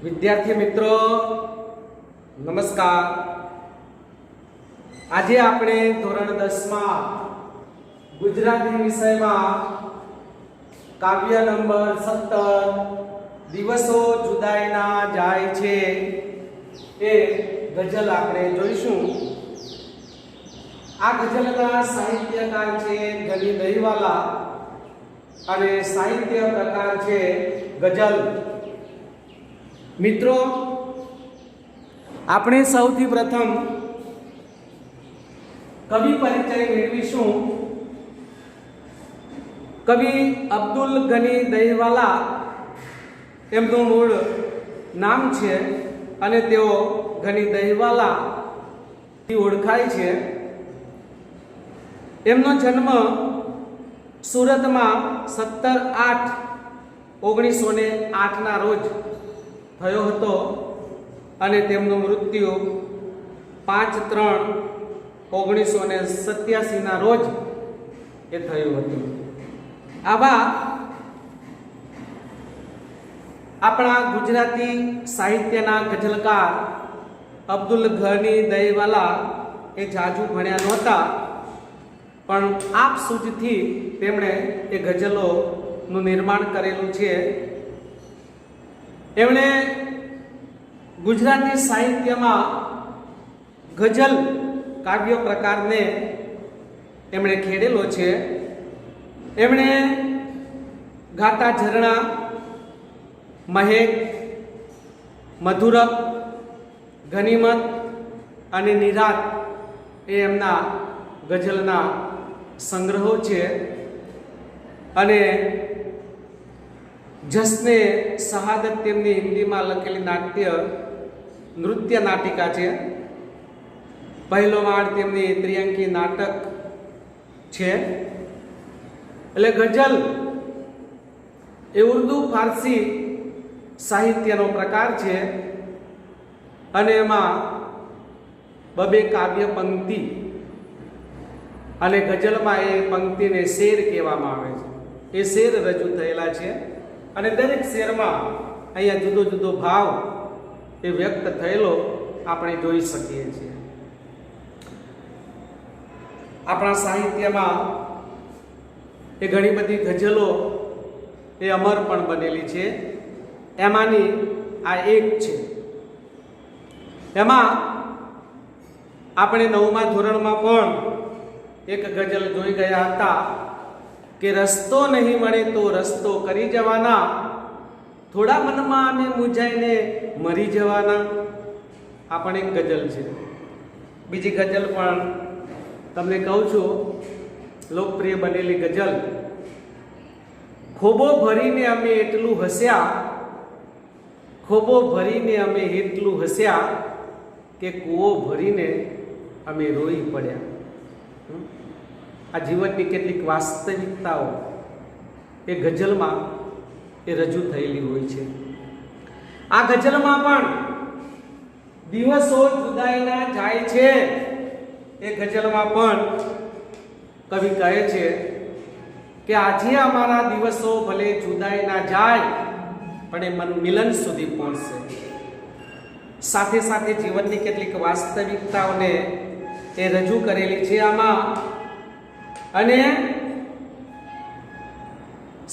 વિદ્યાર્થી મિત્રો નમસ્કાર। આજે આપણે ધોરણ 10 માં ગુજરાતી વિષયમાં કાવ્ય નંબર 17 દિવસો જુદાઈના જાય છે એ ગઝલ આપણે જોઈશું। આ ગઝલના સાહિત્યકાર છે ગની દહીવાલા અને સાહિત્ય પ્રકાર છે ગઝલ। મિત્રો આપણે સૌથી પ્રથમ કવિ પરિચય મેળવીશું। કવિ અબ્દુલ ગની દહીવાલા એમનું મૂળ નામ છે અને તેઓ ગની દહીવાલા થી ઓળખાય છે। એમનો જન્મ સુરતમાં 17/8/1908 ના રોજ થયો હતો અને તેમનું મૃત્યુ 5/3/1987 ના રોજ એ થયું હતું। આવા આપણા ગુજરાતી સાહિત્યના ગઝલકાર અબ્દુલ ગની દહીવાલા એ જાજુ ભણ્યા નહોતા, પણ આપ સૂઝથી તેમણે એ ગઝલોનું નિર્માણ કરેલું છે। એમણે ગુજરાતી સાહિત્યમાં ગઝલ કાવ્ય પ્રકારને એમણે ખેડેલો છે। એમણે ગાતા ઝરણા, મહેક, મધુરક, ગનીમત અને નિરાત એ એમના ગઝલના સંગ્રહો છે અને જશ્ને શહાદત તેમની હિન્દીમાં લખેલી નૃત્ય નાટિકા છે। પહેલો માળ તેમની ત્રિઅંકી નાટક છે। એટલે ગઝલ એ ઉર્દુ ફારસી સાહિત્યનો પ્રકાર છે અને એમાં બબે કાવ્ય પંક્તિ અને ગઝલમાં એ પંક્તિને શેર કહેવામાં આવે છે। એ શેર રજૂ થયેલા છે અને દરેક શેરમાં અહીંયા જુદો જુદો ભાવ એ વ્યક્ત થયેલો આપણે જોઈ શકીએ છીએ। આપણા સાહિત્યમાં એ ઘણી બધી ગઝલો એ અમર પણ બનેલી છે, એમાંની આ એક છે। એમાં આપણે 9મા ધોરણમાં પણ એક ગઝલ જોઈ ગયા હતા કે રસ્તો નહીં મળે તો રસ્તો કરી જવાના, થોડા મનમાં અમે મૂંઝાઈને મરી જવાના। આ પણ એક ગઝલ છે। બીજી ગઝલ પણ તમને કહું છું, લોકપ્રિય બનેલી ગઝલ, ખોબો ભરીને અમે એટલું હસ્યા, ખોબો ભરીને અમે એટલું હસ્યા કે કૂવો ભરીને અમે રોઈ પડ્યા। આ જીવનની કેટલીક વાસ્તવિકતાઓ એ ગઝલમાં એ રજૂ થયેલી હોય છે। આ ગઝલમાં પણ દિવસો જુદાઈના જાય છે એ ગઝલમાં પણ કવિ કહે છે કે આજે અમારા દિવસો ભલે જુદાઈના જાય પણ એ મિલન સુધી પહોંચશે। સાથે સાથે જીવનની કેટલીક વાસ્તવિકતાઓને એ રજૂ કરેલી છે આમાં, અને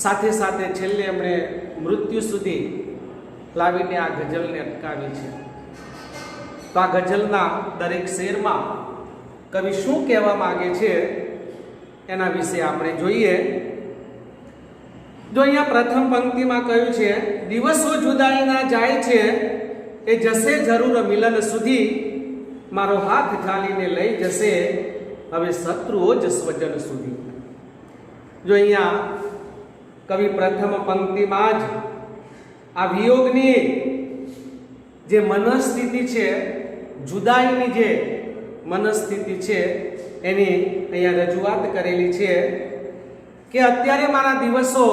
સાથે સાથે છેલ્લે એમણે મૃત્યુ સુધી લાવીને આ ગઝલને અટકાવી છે। તો આ ગઝલના દરેક શેરમાં કવિ શું કહેવા માંગે છે એના વિશે આપણે જોઈએ। જો અહીંયા પ્રથમ પંક્તિમાં કહ્યું છે, દિવસો જુદાઈના જાય છે એ જશે જરૂર મિલન સુધી, મારો હાથ ઝાલીને લઈ જશે હવે શત્રુઓ જ સ્વજન સુધી। જો અહીંયા કવિ પ્રથમ પંક્તિમાં જ આ વિયોગની જે મનસ્થિતિ છે, જુદાઈની જે મનસ્થિતિ છે એની અહીંયા રજૂઆત કરેલી છે કે અત્યારે મારા દિવસો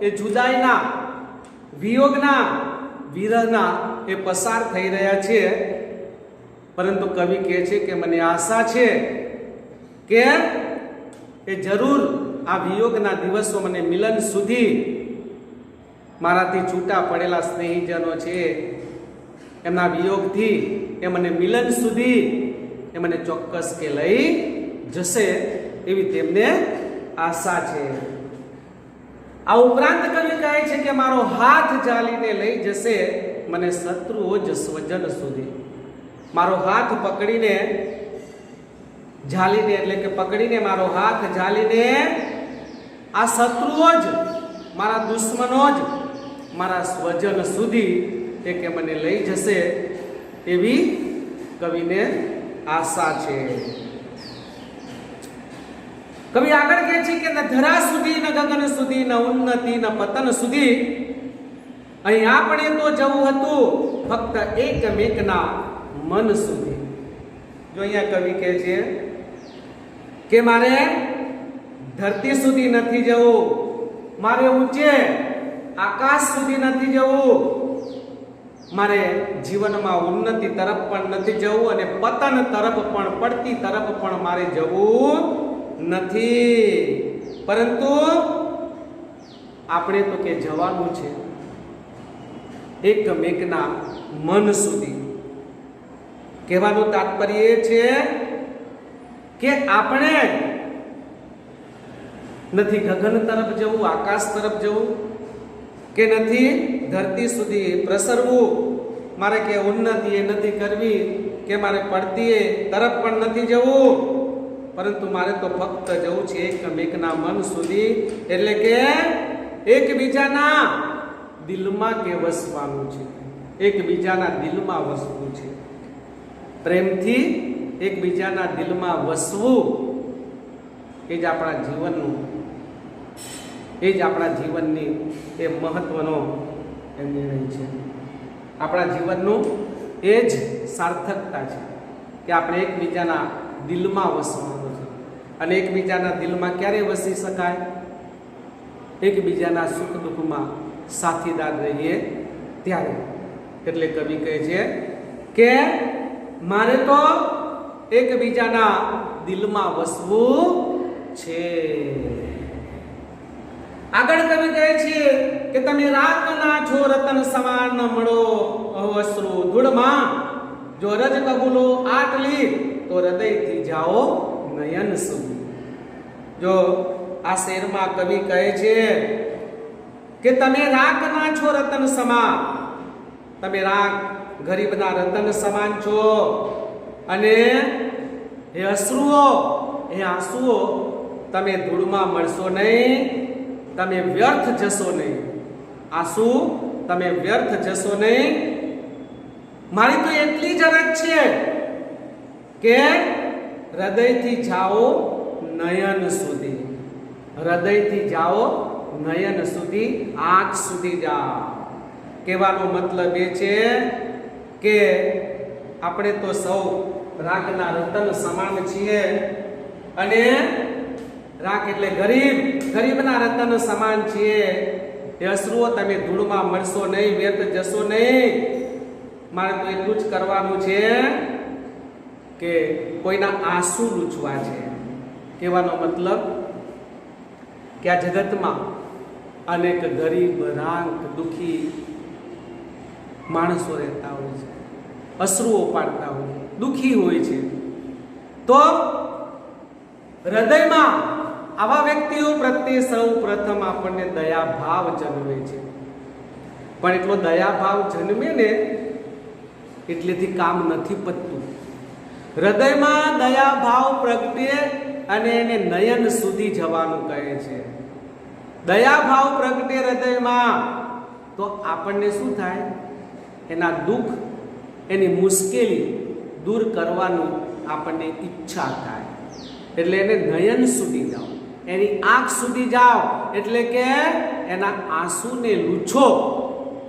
એ જુદાઈના, વિયોગના, વિરહના એ પસાર થઈ રહ્યા છે, પરંતુ કવિ કહે છે કે મને આશા છે કે એ જરૂર આ વિયોગના દિવસો મને મિલન સુધી મારાથી છૂટા પડેલા સ્નેહીજનો છે એમના વિયોગથી એ મને મિલન સુધી એ મને ચોક્કસ કે લઈ જશે એવી તેમને આશા છે. આ ઉપરાંત કવિ કહે છે કે મારો હાથ ઝાલીને લઈ જશે મને શત્રુઓ જ સ્વજન સુધી. મારો હાથ પકડીને ઝાલીને એટલે કે પકડીને મારો હાથ ઝાલીને આ શત્રુઓ જ મારા દુશ્મનો જ મારા સ્વજન સુધી એ કે મને લઈ જશે એવી કવિને આશા છે. કવિ આગળ કહે છે કે ન ધરા સુધી ન ગગન સુધી ન ઉન્નતિ ન પતન સુધી અહીં આપણે તો જવું હતું ફક્ત એકમેકના મન સુધી. જો અહીંયા કવિ કહે છે કે મારે ધરતી સુધી નથી જવું, મારે ઊંચે આકાશ સુધી નથી જવું, મારે જીવનમાં ઉન્નતિ તરફ પણ નથી જવું અને પતન તરફ પણ પડતી તરફ પણ મારે જવું નથી, પરંતુ આપણે તો કે જવાનું છે એકમેકના મન સુધી. કહેવાનું તાત્પર્ય એ છે કે આપણે નથી ગગન તરફ જવું, આકાશ તરફ જવું, કે નથી ધરતી સુધી પ્રસરવું, મારે કે ઉન્નતિ એ નથી કરવી, કે મારે પડતી એ તરફ પણ નથી જવું, પરંતુ મારે તો ફક્ત જવું છે એકમેકના મન સુધી. એટલે કે એકબીજાના દિલમાં કે વસવાનું છે, એકબીજાના દિલમાં વસવું છે. પ્રેમથી એકબીજાના દિલમાં વસવું એ જ આપણા જીવનનું, એ જ આપણા જીવનની એ મહત્વનો નિર્ણય છે. આપણા જીવનનું એ જ સાર્થકતા છે કે આપણે એકબીજાના દિલમાં વસવાનું છે. અને એકબીજાના દિલમાં ક્યારે વસી શકાય? એકબીજાના સુખ દુઃખમાં સાથીદાર રહીએ ત્યારે. એટલે કવિ કહે છે કે મારે તો એકબીજાના દિલમાં વસવું છે. આગળ કવિ કહે છે કે તમે રાતના છો રતન સમાન મળો અશ્રુ ધૂળમાં, જો રજ કબૂલો આટલી તો હૃદયથી જાઓ નયન સુધી. જો આ શેરમાં કવિ કહે છે કે તમે રાતના છો રતન સમાન, તમે રાત ગરીબના રતન સમાન છો, અને એ અશ્રુઓ એ આંસુઓ તમે ધૂળમાં મળશો નહીં, તમે વ્યર્થ જશો નહીં. આંસુ તમે વ્યર્થ જશો નહીં. મારી તો એટલી જ અરજ છે કે હૃદયથી જાઓ નયન સુધી, હૃદયથી જાઓ નયન સુધી, આંખ સુધી જાઓ. કહેવાનો મતલબ એ છે કે આપણે તો સૌ રાખના રતન સમાન છીએ, અને રાખ એટલે ગરીબ, ગરીબના રતન સમાન છીએ. એ અશ્રુઓ તમે ધૂળમાં મળશો નહીં, વ્યર્થ જશો નહીં. મારે તો એટલું જ કરવાનું છે કે કોઈના આંસુ લૂછવા છે. કહેવાનો મતલબ કે આ જગતમાં અનેક ગરીબ, રાંક, દુઃખી માણસો રહેતા હોય છે, અશ્રુઓ પાડતા હોય, દુઃખી હોય છે. તો હૃદયમાં આવા વ્યક્તિઓ પ્રત્યે સૌ પ્રથમ આપણને દયાભાવ જન્મે છે. પણ એટલો દયાભાવ જન્મે ને એટલેથી કામ નથી પતતું. હૃદયમાં દયાભાવ પ્રગટે અને એને નયન સુધી જવાનું કહે છે. દયાભાવ પ્રગટે હૃદયમાં તો આપણને શું થાય? એના દુઃખ, એની મુશ્કેલી દૂર કરવાનું આપણને ઈચ્છા થાય. એટલે એને નયન સુધી જાઓ, એની આંખ સુધી જાઓ, એટલે કે એના આંસુને લૂછો.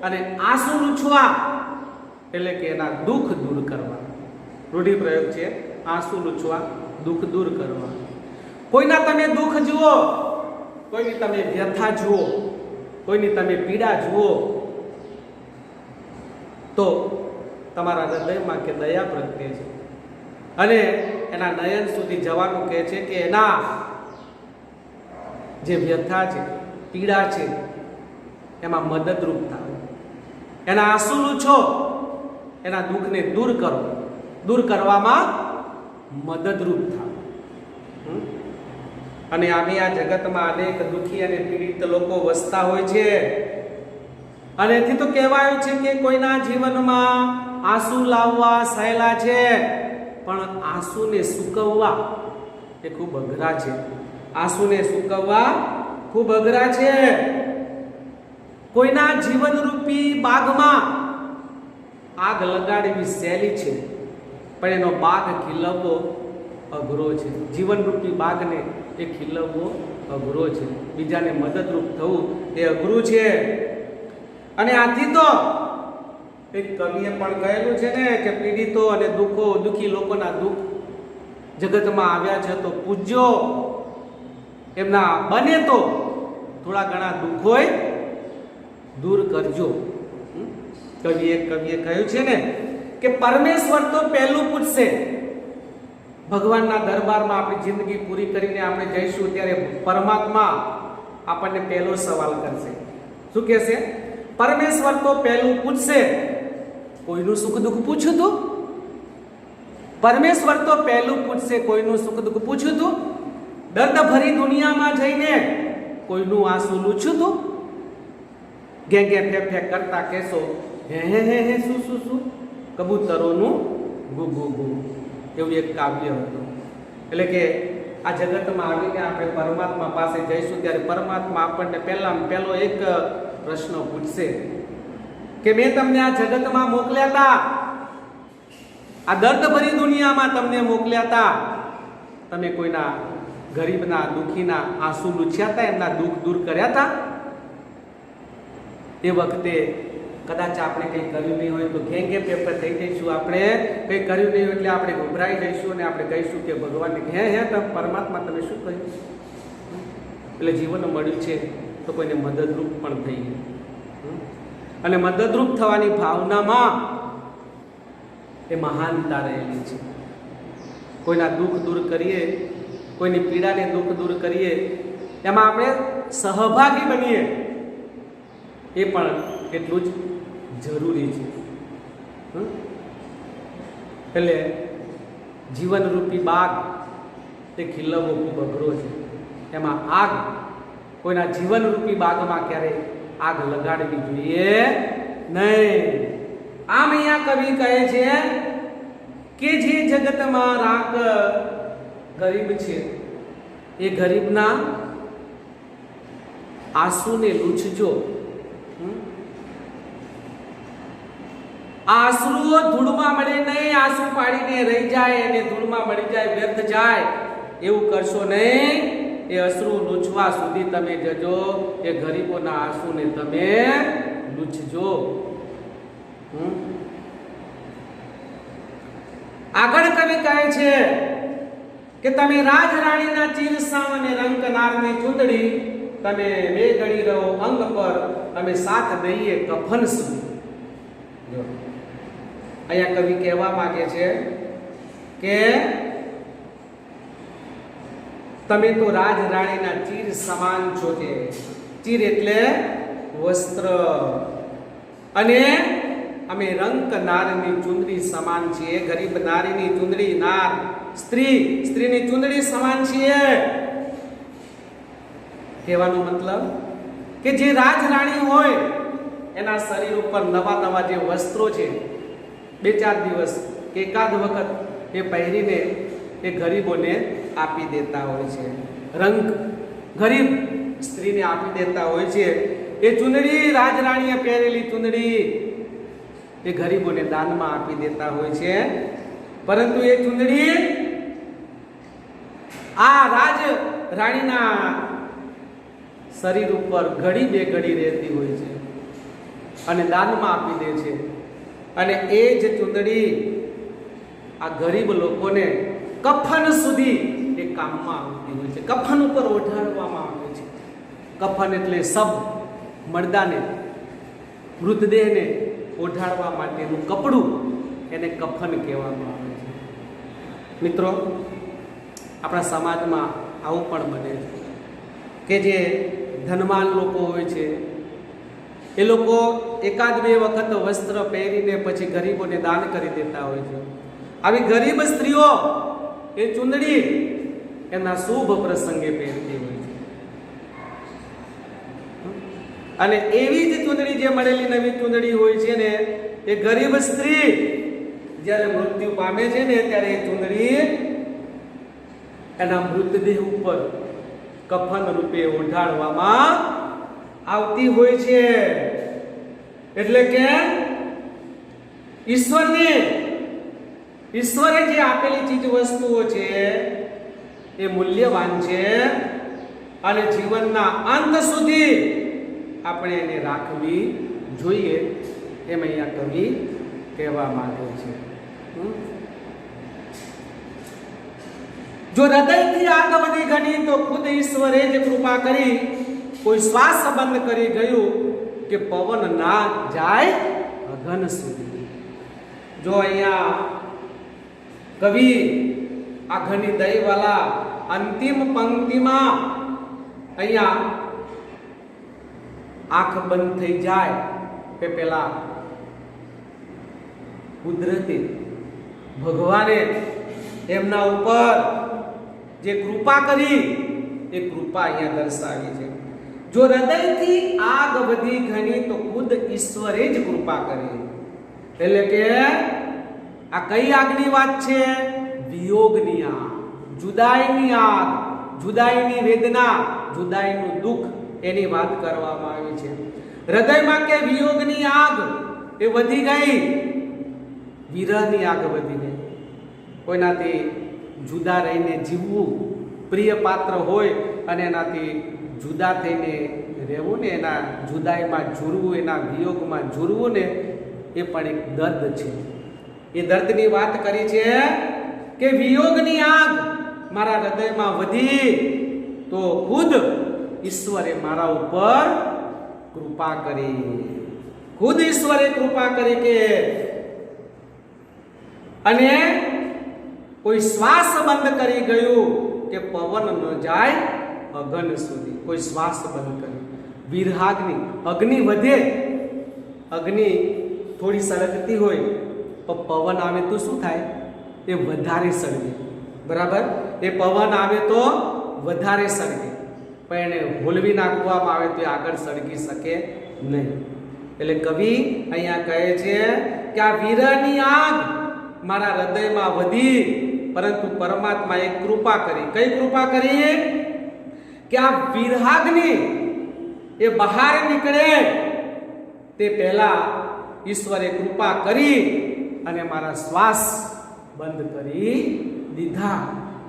અને આંસુ લૂછવા એટલે કે એના દુઃખ દૂર કરવા. રૂઢિપ્રયોગ છે આંસુ લૂછવા, દુઃખ દૂર કરવા. કોઈના તમે દુઃખ જુઓ, કોઈની તમે વ્યથા જુઓ, કોઈની તમે પીડા જુઓ, તો તમારા હૃદયમાં કે દયા પ્રગટે છે. અને એના નયન સુધી જવાનું કહે છે કે એના જે વ્યથા છે, પીડા છે, એમાં મદદરૂપ થાવ. એના આંસુ લૂછો, એના દુઃખને દૂર કરો, દૂર કરવામાં મદદરૂપ થાવ. અને આમે આ જગતમાં અનેક દુઃખી અને પીડિત લોકો વસતા હોય છે. અને એથી તો કહેવાયું છે કે કોઈના જીવનમાં આંસુ લાવવા સહેલા છે, પણ આંસુને સૂકવવા એ ખૂબ અઘરા છે. આંસુને સૂકવવા ખૂબ અઘરા છે. કોઈના જીવનરૂપી બાગમાં આગ લગાડવી સહેલી છે, પણ એનો બાગ ખીલવવો અઘરો છે. જીવનરૂપી બાગને એ ખીલવવો અઘરો છે. બીજાને મદદરૂપ થવું એ અઘરું છે. અને આથી તો એક કવિએ પણ કહેલું છે ને કે પીડિતો અને દુઃખી લોકોના દુઃખ જગતમાં આવ્યા છે તો પૂજ્યો, એમના બને તો થોડા ઘણા દુઃખોય દૂર કરજો. કવિએ કહ્યું છે ને કે પરમેશ્વર તો પહેલું પૂછશે. ભગવાનના દરબારમાં આપણી જિંદગી પૂરી કરીને આપણે જઈશું ત્યારે પરમાત્મા આપણને પહેલો સવાલ કરશે. શું કહેશે? પરમેશ્વર તો પહેલું પૂછશે, કોઈનું સુખ દુઃખ પૂછ્યું તું? પરમેશ્વર તો પહેલું પૂછશે, કોઈનું સુખ દુઃખ પૂછ્યું તું? દર્દ ભરી દુનિયામાં જઈને કોઈનું આંસુ લૂછ્યું તું? ઘે ઘે ફે ફે કરતા કહેશો હે હે હે હે શું શું શું, કબૂતરોનું ગુ ગુ ગુ. એવું એક કાવ્ય હતું. એટલે કે આ જગતમાં આવીને આપણે પરમાત્મા પાસે જઈશું ત્યારે પરમાત્મા આપણને પહેલો એક પ્રશ્ન પૂછશે કે મેં તમને આ જગતમાં મોકલ્યા હતા, આ દર્દભરી દુનિયામાં તમને મોકલ્યા હતા, તમે કોઈના ગરીબના દુઃખીના આંસુ લૂછ્યા હતા, એમના દુઃખ દૂર કર્યા હતા? એ વખતે કદાચ આપણે કંઈ કર્યું નહીં હોય તો ઘેંઘે પેપર થઈ જઈશું. આપણે કંઈ કર્યું નહીં હોય એટલે આપણે ગભરાઈ જઈશું અને આપણે કહીશું કે ભગવાનને હે હે તમે પરમાત્મા તમે શું કહ્યું? એટલે જીવન મળ્યું છે તો કોઈને મદદરૂપ પણ થઈ ગયું. અને મદદરૂપ થવાની ભાવનામાં એ મહાનતા રહેલી છે. કોઈના દુઃખ દૂર કરીએ, કોઈની પીડાને દુઃખ દૂર કરીએ, એમાં આપણે સહભાગી બનીએ, એ પણ એટલું જ જરૂરી છે. એટલે જીવનરૂપી બાગ તે ખીલવવો ખૂબ અઘરો છે. એમાં આગ, કોઈના જીવનરૂપી બાગમાં ક્યારેય આગ લગાડવી જોઈએ નહીં. આમ અહીંયા કવિ કહે છે કે જે જગતમાં રાગ ગરીબ છે એ ગરીબના આંસુને લૂછજો. આંસુઓ ધૂળમાં મળે નહીં, આંસુ પાડીને રહી જાય અને ધૂળમાં મળી જાય, વ્યર્થ જાય, એવું કરશો નહીં. એ અશ્રુ લૂછવા સુધી તમે જજો, એ ગરીબોના આંસુને તમે લૂછજો. આગળ કવિ કહે છે કે તમે રાજ રાણીના ચીરસામ અને રંકનારની ચૂંદડી, તમે બે ઘડી રહો અંગ પર, અમે સાથ દઈએ કફન સુધી. જો અહીંયા કવિ કહેવા માંગે છે કે તમે તો રાજ રાણીના ચીર સમાન છો. કે ચીર એટલે વસ્ત્ર, અને અમે રંક નારની ચુંદડી સમાન છીએ. ગરીબ નારીની ચુંદડી, નાર સ્ત્રીની ચુંદડી સમાન છીએ. કહેવાનો મતલબ કે જે રાજ રાણી હોય એના શરીર ઉપર નવા જે વસ્ત્રો છે, 2-4 દિવસ કે એકાદ વખત એ પહેરીને એ ગરીબોને આપી દેતા હોય છે. રંગ ગરીબ સ્ત્રીને આપી દેતા હોય છે. એ ચુંદડી, રાજરાણીએ પહેરેલી ચુંદડી એ ગરીબોને દાનમાં આપી દેતા હોય છે. પરંતુ એ ચુંદડી આ રાજ રાણીના શરીર ઉપર ઘડી બે ઘડી રહેતી હોય છે અને દાનમાં આપી દે છે. અને એ જ ચુંદડી આ ગરીબ લોકોને કફન સુધી એ કામમાં આવતી હોય છે. કફન ઉપર ઓઢાડવામાં આવે છે. કફન એટલે શબ, મરદાને, મૃતદેહને ઓઢાડવા માટેનું કપડું, એને કફન કહેવામાં આવે છે. મિત્રો, આપણા સમાજમાં આવું પણ બને છે કે જે ધનવાન લોકો હોય છે એ લોકો એકાદ બે વખત વસ્ત્ર પહેરીને પછી ગરીબોને દાન કરી દેતા હોય છે. આવી ગરીબ સ્ત્રીઓ એ ચૂંદડી એના શુભ પ્રસંગે પહેરતી હોય છે. અને એવી જ ચૂંદડી જે મળેલી નવી ચૂંદડી હોય છે ને, એ ગરીબ સ્ત્રી જ્યારે મૃત્યુ પામે છે ને ત્યારે એ ચૂંદડી એના મૃતદેહ ઉપર કફન રૂપે ઓઢાડવામાં આવતી હોય છે. એટલે કે ઈશ્વરે જે આપેલી ચીજ વસ્તુઓ છે એ મૂલ્યવાન છે અને જીવનના અંત સુધી આપણે એને રાખવી જોઈએ, એમ અહીંયા કવિ કહેવા માંગે છે. જો હૃદયથી આગ વધી ઘણી તો ખુદ ઈશ્વરે જ કૃપા કરી, કોઈ શ્વાસ બંધ કરી ગયું કે પવન ના જાય અગન સુધી. જો અહીંયા કવિ આ ઘણી દયવાલા અંતિમ પંક્તિમાં અહીંયા આંખ બંધ થઈ જાય કે પેલા કુદરતે ભગવાને એમના ઉપર જે કૃપા કરી એ કૃપા અહીંયા દર્શાવી છે. જો હૃદયથી આગ વધી ઘણી તો ખુદ ઈશ્વરે જ કૃપા કરી. એટલે કે આ કઈ આગની વાત છે? વિયોગની આગ, જુદાઈની આગ, જુદાઈની વેદના, જુદાઈનું દુઃખ, એની વાત કરવામાં આવી છે. હૃદયમાં કે વિયોગની આગ એ વધી ગઈ, વિરહની આગ વધી ગઈ. કોઈનાથી જુદા રહીને જીવવું, પ્રિય પાત્ર હોય અને એનાથી જુદા થઈને રહેવું ને, એના જુદાઈમાં ઝૂરવું, એના વિયોગમાં ઝૂરવું ને, એ પણ એક દર્દ છે. એ દર્દની વાત કરી છે કે વિયોગની આગ મારા હૃદયમાં વધી તો ખુદ ઈશ્વરે મારા ઉપર કૃપા કરી. ખુદ ઈશ્વરે કૃપા કરી કે અને કોઈ શ્વાસ બંધ કરી ગયું કે પવન ન જાય અગન સુધી. કોઈ શ્વાસ બંધ કરી, વિરહાગ્નિ, અગ્નિ વધે, અગ્નિ થોડી સળગતી હોય તો પવન આવે તો શું થાય? એ વધારે સળગે. બરાબર? એ પવન આવે તો વધારે સળગે, પણ એને હોલવી નાખવામાં આવે તો એ આગળ સળગી શકે નહીં. એટલે કવિ અહીંયા કહે છે કે આ વિરહની આગ મારા હૃદયમાં વધી, પરંતુ પરમાત્માએ કૃપા કરી. કઈ કૃપા કરી? કે આ વિરહાગ્નિ એ બહાર નીકળે તે પહેલા ઈશ્વરે કૃપા કરી અને મારા શ્વાસ બંધ કરી દીધા,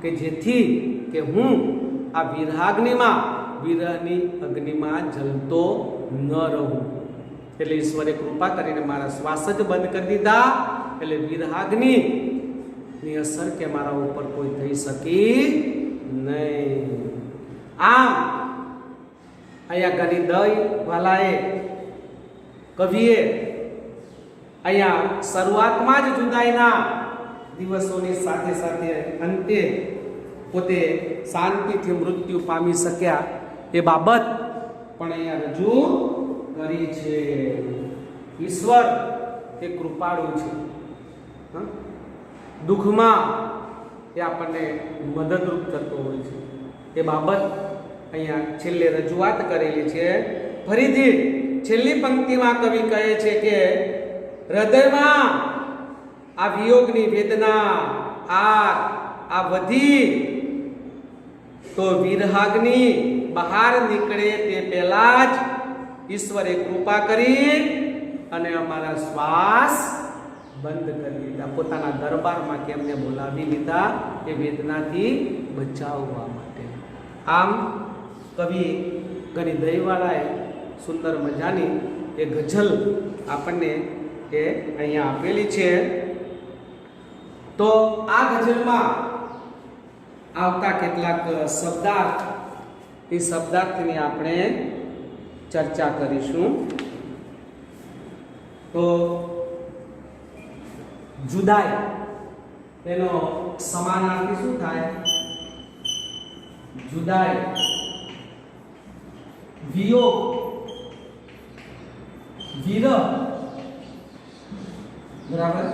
કે જેથી કે હું આ વિરહાગ્નિમાં, વિરહની અગ્નિમાં જલતો ન રહું. એટલે ઈશ્વરે કૃપા કરીને મારા શ્વાસ જ બંધ કરી દીધા. એટલે વિરહાગ્નિ ની અસર કે મારા ઉપર કોઈ થઈ શકી નહીં. આમ અહીંયા ઘણી દયવાલાએ, કવિએ અહીંયા શરૂઆતમાં જ જુદાઈના દિવસોની સાથે સાથે અંતે પોતે શાંતિથી મૃત્યુ પામી શક્યા એ બાબત પણ અહીંયા રજૂ કરી છે. ઈશ્વર એ કૃપાળુ છે. દુઃખમાં એ આપણને મદદરૂપ થતો હોય છે. એ બાબત અહીંયા છેલ્લે રજૂઆત કરેલી છે. ફરીથી છેલ્લી પંક્તિમાં કવિ કહે છે કે હૃદયમાં આ વિયોગની વેદના આ વધી તો વિરહાગ્નિ બહાર નીકળે તે પહેલા જ ઈશ્વરે કૃપા કરી અને અમારા શ્વાસ બંધ કરી દીધા. પોતાના દરબારમાં કેમને બોલાવી લીધા એ વેદનાથી બચાવવા માટે. આમ કવિ ઘણી દયવાળાએ સુંદર મજાની એ ગઝલ આપણને એ અહીંયા આપેલી છે. તો આ ગઝલમાં આવતા કેટલાક શબ્દાર્થ, એ શબ્દાર્થની આપણે ચર્ચા કરીશું. તો જુદાઈ એનો સમાનાર્થી શું થાય? જુદાઈ, વિયોગ વિરહ, બરાબર,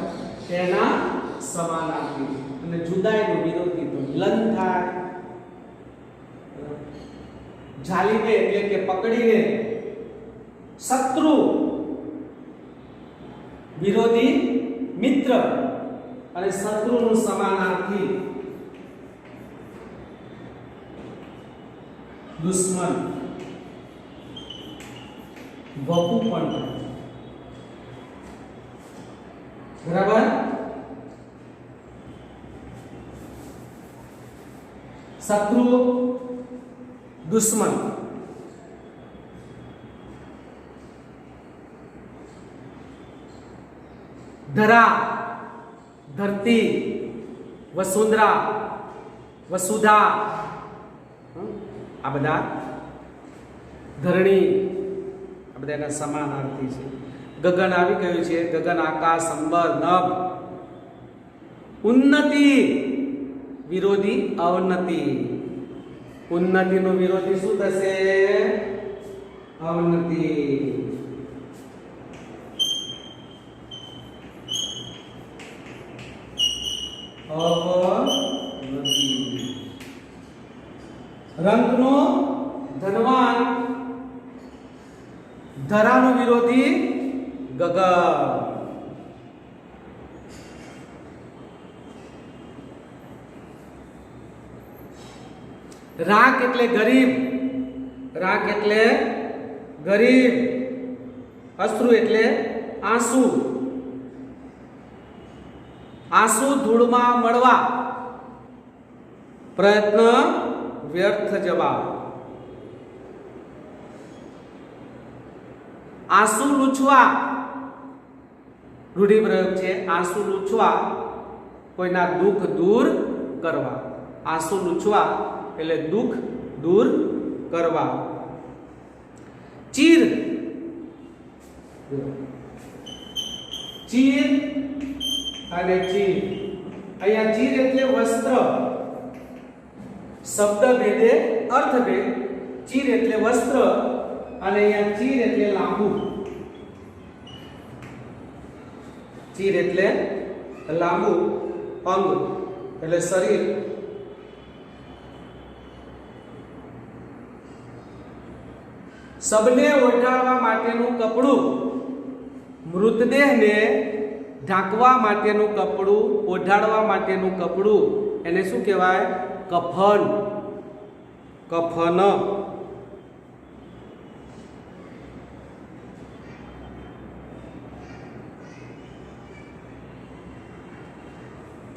તેના સમાનાર્થી. અને જુદાઈનો વિરોધી તો મિલન થાય. જાલીને એટલે કે પકડીને, શત્રુ, વિરોધી મિત્ર, અને શત્રુનું સમાનાર્થી દુશ્મન. વપુ પણ, બરાબર. શત્રુ, દુશ્મન. ધરા, ધરતી, વસુંધરા, વસુધા, આ બધા ધરણી, આ બધા એના સમાનાર્થી છે. ગગન આવી ગયું છે. ગગન, આકાશ, અંબર, નભ. ઉન્નતિ, વિરોધી અવનતિ. ઉન્નતિનું વિરોધી શું થશે? અવનતિ. અવનતિ. રંગનો ધનવાન, ધરાનું વિરોધી ગગન. રાખ એટલે ગરીબ, રાખ એટલે ગરીબ. અશ્રુ એટલે આંસુ, આંસુ ધૂળમાં મળવા, પ્રયત્ન વ્યર્થ જવા. આંસુ લૂછવા, રૂઢિપ્રયોગ છે. આંસુ લૂછવા, કોઈના દુઃખ દૂર કરવા. આંસુ લૂછવા એટલે દુઃખ દૂર કરવા. ચીર, ચીર અને ચીર. અહીંયા ચીર એટલે વસ્ત્ર, શબ્દ ભેદે અર્થ ભેદ. ચીર એટલે વસ્ત્ર અને અહીંયા ચીર એટલે લાંબુ. ચીર એટલે લાંબુ અંગ એટલે શરીર. સબને ઓઢાડવા માટેનું કપડું, મૃતદેહને ઢાંકવા માટેનું કપડું, ઓઢાડવા માટેનું કપડું, એને શું કહેવાય? કફન. કફન.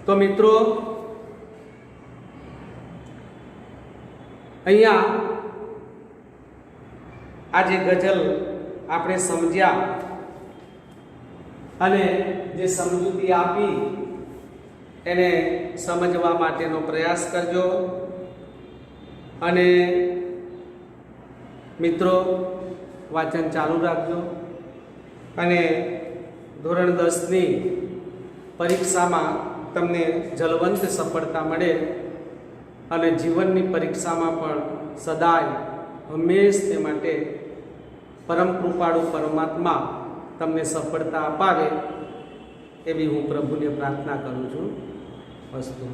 તો મિત્રો અહીંયા આ જે ગઝલ આપણે સમજ્યા અને જે સમજૂતી આપી એને સમજવા માટેનો પ્રયાસ કરજો. અને મિત્રો વાંચન ચાલુ રાખજો. અને ધોરણ 10ની પરીક્ષામાં તમને જલવંત સફળતા મળે અને જીવનની પરીક્ષામાં પણ સદાય હંમેશ તે માટે પરમ કૃપાળુ પરમાત્મા તમને સફળતા અપાવે એવી હું પ્રભુને પ્રાર્થના કરું છું. અસ્તુ.